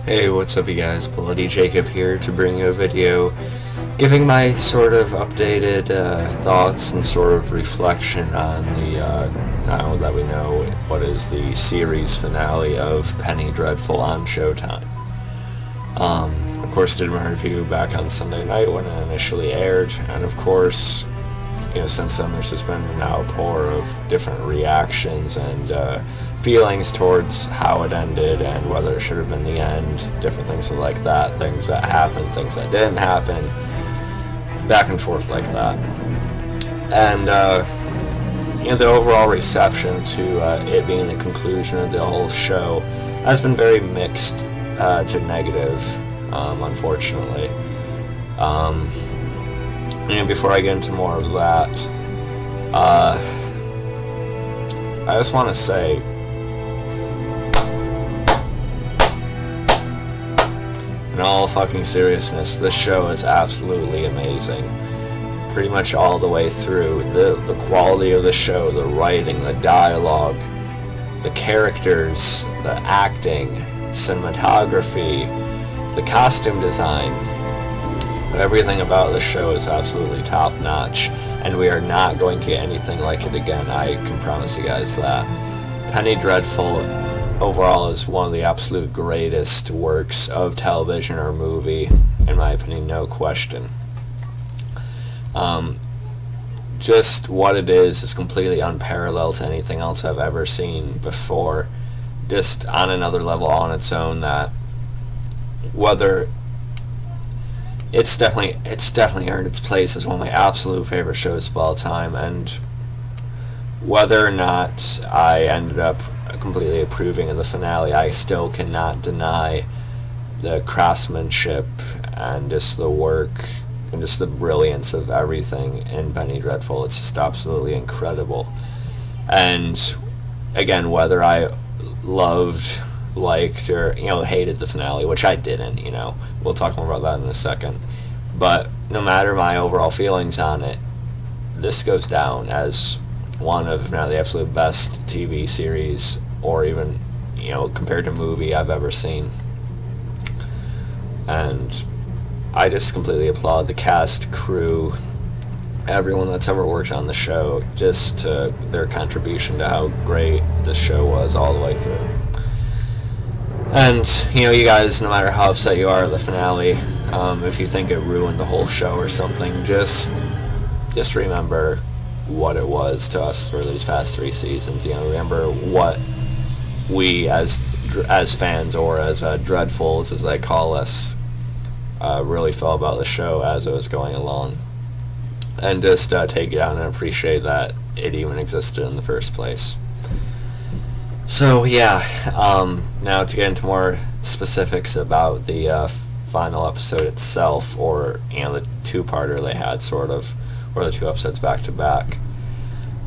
Hey, what's up you guys? Bloody Jacob here to bring you a video giving my sort of updated thoughts and sort of reflection on the, now that we know what is the series finale of Penny Dreadful on Showtime. Of course, did my review back on Sunday night when it initially aired, and of course, since then there's just been an outpour of different reactions and feelings towards how it ended and whether it should have been the end, different things like that, things that happened, things that didn't happen, back and forth like that. And, the overall reception to it being the conclusion of the whole show has been very mixed to negative, unfortunately. Before I get into more of that, I just want to say, in all fucking seriousness, this show is absolutely amazing. Pretty much all the way through. The quality of the show, the writing, the dialogue, the characters, the acting, cinematography, the costume design. Everything about this show is absolutely top-notch, and we are not going to get anything like it again, I can promise you guys that. Penny Dreadful overall is one of the absolute greatest works of television or movie, in my opinion, no question. Just what it is completely unparalleled to anything else I've ever seen before, just on another level on its own, that whether it's definitely earned its place as one of my absolute favorite shows of all time, and whether or not I ended up completely approving of the finale, I still cannot deny the craftsmanship and just the work and just the brilliance of everything in Penny Dreadful. It's just absolutely incredible. And again, whether I loved, liked, or hated the finale, which I didn't, we'll talk more about that in a second, but no matter my overall feelings on it, this goes down as one of, if not the absolute best TV series, or even compared to movie I've ever seen. And I just completely applaud the cast, crew, everyone that's ever worked on the show, just to their contribution to how great this show was all the way through. And, you guys, no matter how upset you are at the finale, if you think it ruined the whole show or something, just remember what it was to us for these past 3 seasons. Remember what we as fans, or as dreadfuls as they call us, really felt about the show as it was going along. And just take it out and appreciate that it even existed in the first place. So yeah, now to get into more specifics about the final episode itself, or the two-parter they had, sort of, or the 2 episodes back to back.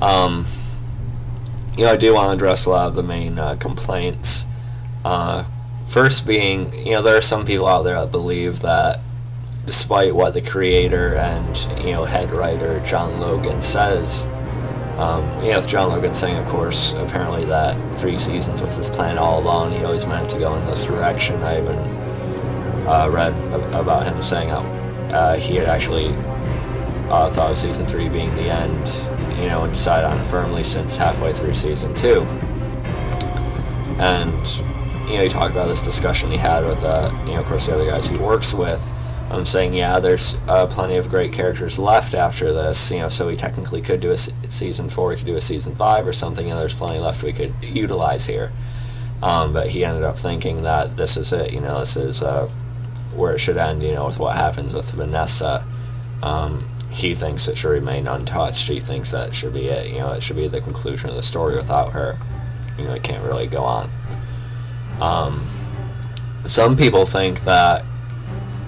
I do want to address a lot of the main complaints. First being, there are some people out there that believe that despite what the creator and head writer John Logan says, with John Logan saying, of course, apparently that 3 seasons was his plan all along. He always meant to go in this direction. I even read about him saying how he had actually thought of season 3 being the end, and decided on it firmly since halfway through season 2. And he talked about this discussion he had with of course, the other guys he works with. I'm saying, there's plenty of great characters left after this, so we technically could do a season 4, we could do a season 5 or something, there's plenty left we could utilize here. But he ended up thinking that this is it, this is where it should end, with what happens with Vanessa. He thinks it should remain untouched. He thinks that should be it, it should be the conclusion of the story. Without her, it can't really go on. Some people think that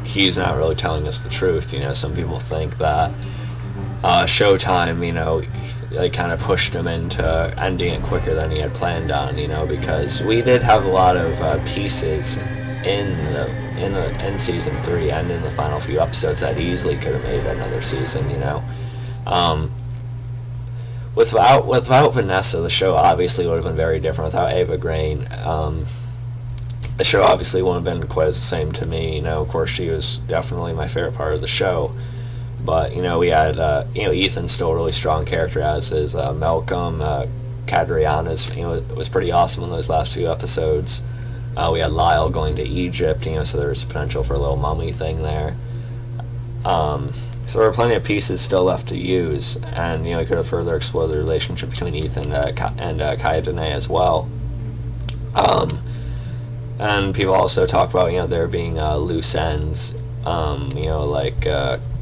he's not really telling us the truth. Some people think that Showtime, they kind of pushed him into ending it quicker than he had planned on, because we did have a lot of pieces in season 3 and in the final few episodes that easily could have made another season. Without Vanessa, the show obviously would have been very different. Without Eva Green, the show obviously wouldn't have been quite as the same to me. You know, of course, she was definitely my favorite part of the show. But, you know, we had, Ethan's still a really strong character, as is Malcolm. Cadriana's, was pretty awesome in those last few episodes. We had Lyle going to Egypt, so there's potential for a little mummy thing there. So there are plenty of pieces still left to use, and, we could have further explored the relationship between Ethan and Kaya Danae as well. And people also talk about, there being loose ends,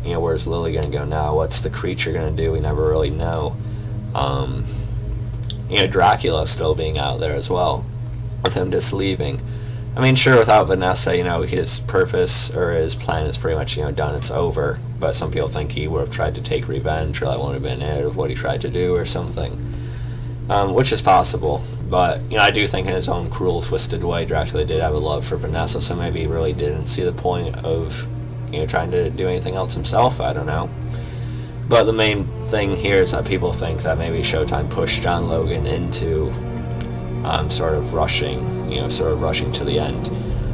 where's Lily going to go now? What's the creature going to do? We never really know. Dracula still being out there as well, with him just leaving. I mean, sure, without Vanessa, his purpose or his plan is pretty much, done, it's over. But some people think he would have tried to take revenge, or that wouldn't have been it, of what he tried to do or something. Which is possible. But, I do think in his own cruel, twisted way, Dracula did have a love for Vanessa, so maybe he really didn't see the point of, trying to do anything else himself. I don't know. But the main thing here is that people think that maybe Showtime pushed John Logan into sort of rushing to the end.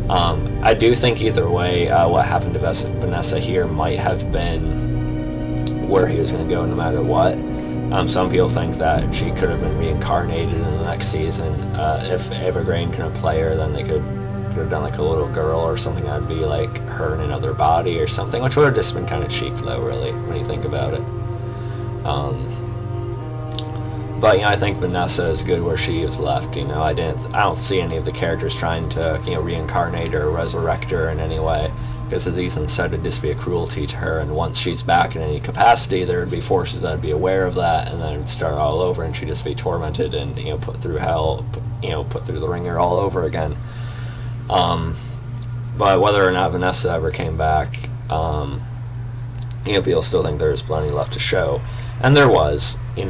I do think either way, what happened to Vanessa here might have been where he was going to go no matter what. Some people think that she could have been reincarnated in the next season. If Eva Green couldn't play her, then they could have done like a little girl or something that'd be like her in another body or something, which would have just been kind of cheap though, really, when you think about it. But I think Vanessa is good where she is left. I don't see any of the characters trying to reincarnate her or resurrect her in any way, because as Ethan said, it'd just be a cruelty to her, and once she's back in any capacity, there would be forces that would be aware of that, and then it'd start all over, and she'd just be tormented and put through hell, put through the ringer all over again. But whether or not Vanessa ever came back, people still think there's plenty left to show, and there was. I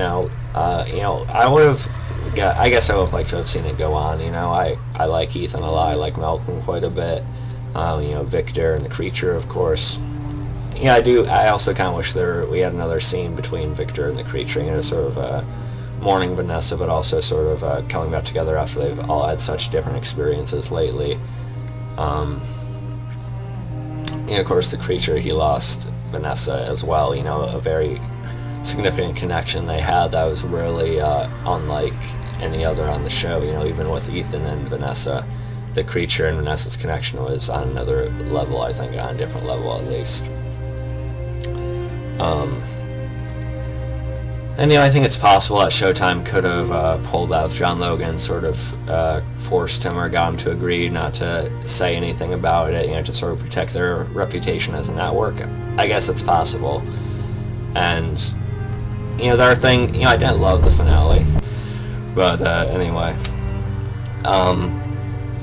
guess I would have liked to have seen it go on. I like Ethan a lot. I like Malcolm quite a bit. Victor and the creature, of course. I do. I also kind of wish we had another scene between Victor and the creature, sort of mourning Vanessa, but also sort of coming back together after they've all had such different experiences lately. Of course, the creature, he lost Vanessa as well. A very significant connection they had that was really unlike any other on the show. Even with Ethan and Vanessa, the creature and Vanessa's connection was on another level, I think, on a different level at least. And I think it's possible that Showtime could have pulled out John Logan, sort of forced him or got him to agree not to say anything about it, to sort of protect their reputation as a network. I guess it's possible. And there are things, I didn't love the finale, but anyway, no,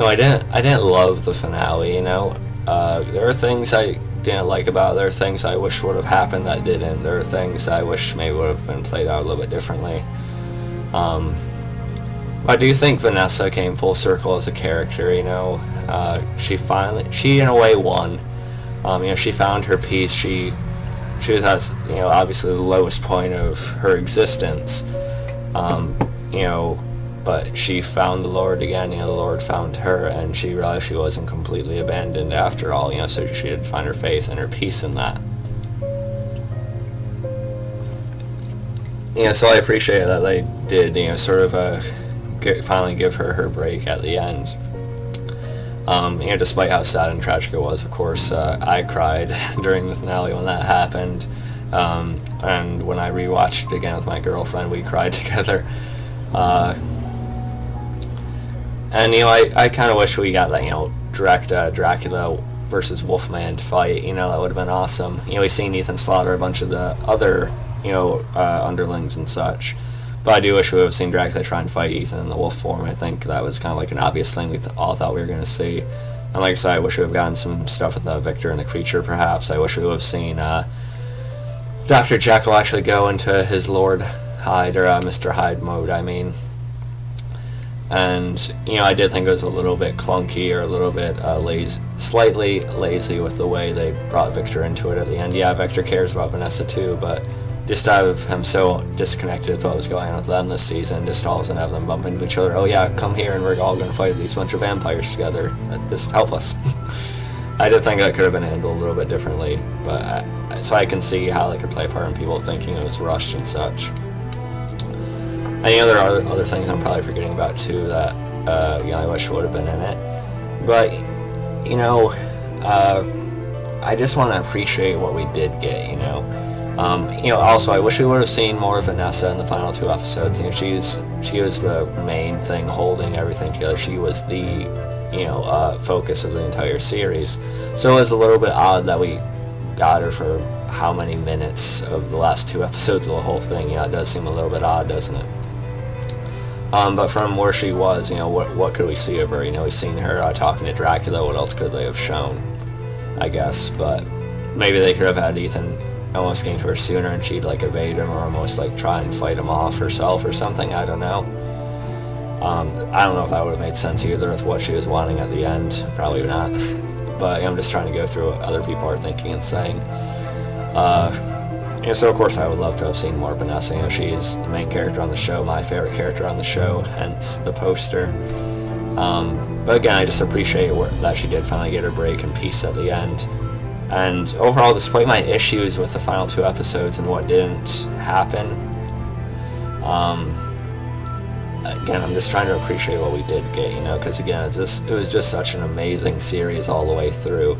I didn't love the finale. There are things I didn't like about it. There are things I wish would have happened that didn't. There are things I wish maybe would have been played out a little bit differently. But I do think Vanessa came full circle as a character. She in a way won. She found her peace. She was at, obviously the lowest point of her existence, but she found the Lord again. The Lord found her, and she realized she wasn't completely abandoned after all. So she did find her faith and her peace in that. So I appreciate that they did, sort of finally give her break at the end. Despite how sad and tragic it was, of course, I cried during the finale when that happened, and when I rewatched it again with my girlfriend, we cried together. And I kind of wish we got that direct Dracula versus Wolfman fight. That would have been awesome. We've seen Ethan slaughter a bunch of the other underlings and such. But I do wish we would have seen Dracula try and fight Ethan in the wolf form. I think that was kind of like an obvious thing we all thought we were going to see. And like I said, I wish we would have gotten some stuff with Victor and the creature, perhaps. I wish we would have seen Dr. Jekyll actually go into his Lord Hyde, or Mr. Hyde mode, I mean. And, I did think it was a little bit clunky, or a little bit slightly lazy with the way they brought Victor into it at the end. Yeah, Victor cares about Vanessa too, but just to have him so disconnected with what was going on with them this season, just all of a sudden have them bump into each other. Oh yeah, come here and we're all going to fight these bunch of vampires together. Just help us. I did think that could have been handled a little bit differently, but so I can see how they could play a part in people thinking it was rushed and such. And there are other things I'm probably forgetting about too that I wish would have been in it. But I just want to appreciate what we did get. Also I wish we would have seen more of Vanessa in the final 2 episodes. She was the main thing holding everything together. She was the focus of the entire series. So it was a little bit odd that we got her for how many minutes of the last 2 episodes of the whole thing. It does seem a little bit odd, doesn't it? But from where she was, what could we see of her? We've seen her talking to Dracula. What else could they have shown? I guess, but maybe they could have had Ethan almost getting to her sooner and she'd evade him or almost try and fight him off herself or something. I don't know. I don't know if that would have made sense either with what she was wanting at the end. Probably not. But I'm just trying to go through what other people are thinking and saying. So of course I would love to have seen more Vanessa. She's the main character on the show, my favorite character on the show, hence the poster. But again, I just appreciate that she did finally get her break and peace at the end. And overall, despite my issues with the final 2 episodes and what didn't happen, again, I'm just trying to appreciate what we did get, because again, it was just such an amazing series all the way through.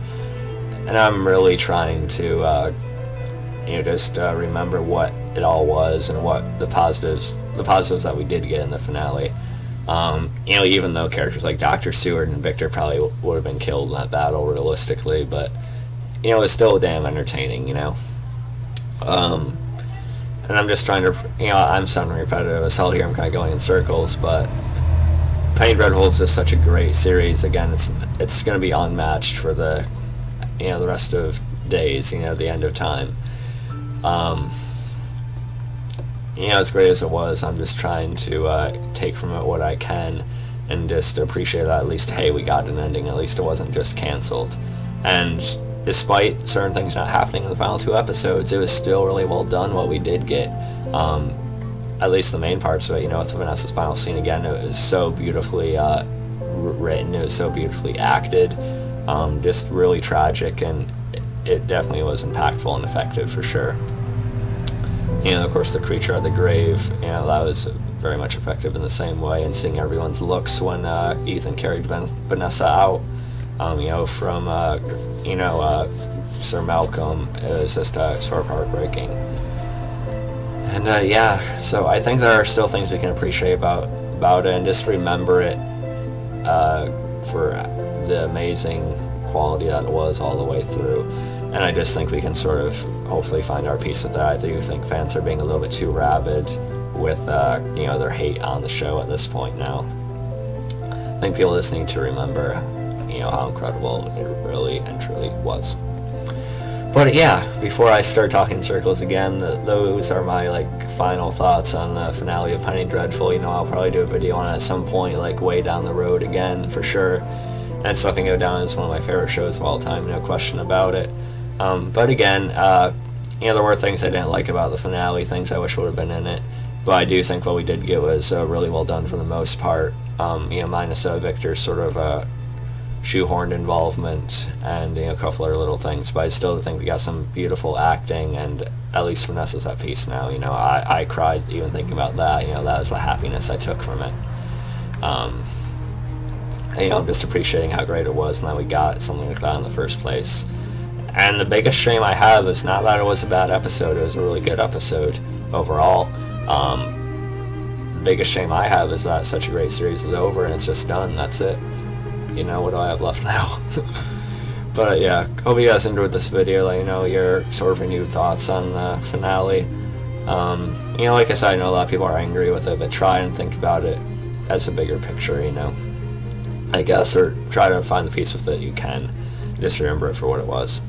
And I'm really trying to, just remember what it all was and what the positives that we did get in the finale. Even though characters like Dr. Seward and Victor probably would have been killed in that battle realistically, but it was still damn entertaining, and I'm just trying to, I'm sounding repetitive as hell here, I'm kind of going in circles, but Penny Dreadful is just such a great series. Again, it's going to be unmatched for the rest of days, the end of time. As great as it was, I'm just trying to take from it what I can and just appreciate that at least, hey, we got an ending, at least it wasn't just cancelled. And despite certain things not happening in the final 2 episodes, it was still really well done what we did get. At least the main parts of it, with Vanessa's final scene again, it was so beautifully written, it was so beautifully acted, just really tragic, and it definitely was impactful and effective for sure. Of course, the creature at the grave, that was very much effective in the same way, and seeing everyone's looks when Ethan carried Vanessa out, from Sir Malcolm, it was just sort of heartbreaking. And so I think there are still things we can appreciate about it, and just remember it for the amazing quality that it was all the way through. And I just think we can sort of hopefully find our peace with that. I do think fans are being a little bit too rabid with their hate on the show at this point now. I think people just need to remember how incredible it really and truly was. But before I start talking circles again, those are my final thoughts on the finale of Penny Dreadful. I'll probably do a video on it at some point, way down the road again for sure. And it's definitely go down as one of my favorite shows of all time, no question about it. But again, there were things I didn't like about the finale, things I wish would have been in it. But I do think what we did get was really well done for the most part. Minus Victor's sort of shoehorned involvement and a couple other little things. But I still think we got some beautiful acting, and at least Vanessa's at peace now. I cried even thinking about that. That was the happiness I took from it. I'm just appreciating how great it was and that we got something like that in the first place. And the biggest shame I have is not that it was a bad episode, it was a really good episode overall. The biggest shame I have is that such a great series is over and it's just done, that's it. What do I have left now? But hope you guys enjoyed this video. Let me know your sort of renewed thoughts on the finale. Like I said, I know a lot of people are angry with it, but try and think about it as a bigger picture, I guess, or try to find the peace with it you can. Just remember it for what it was.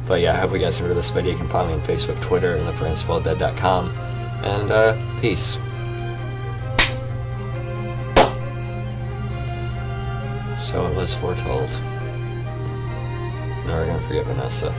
But I hope you guys enjoyed this video. You can find me on Facebook, Twitter, and theprincewelldead.com. And peace. So it was foretold. Never gonna forget Vanessa.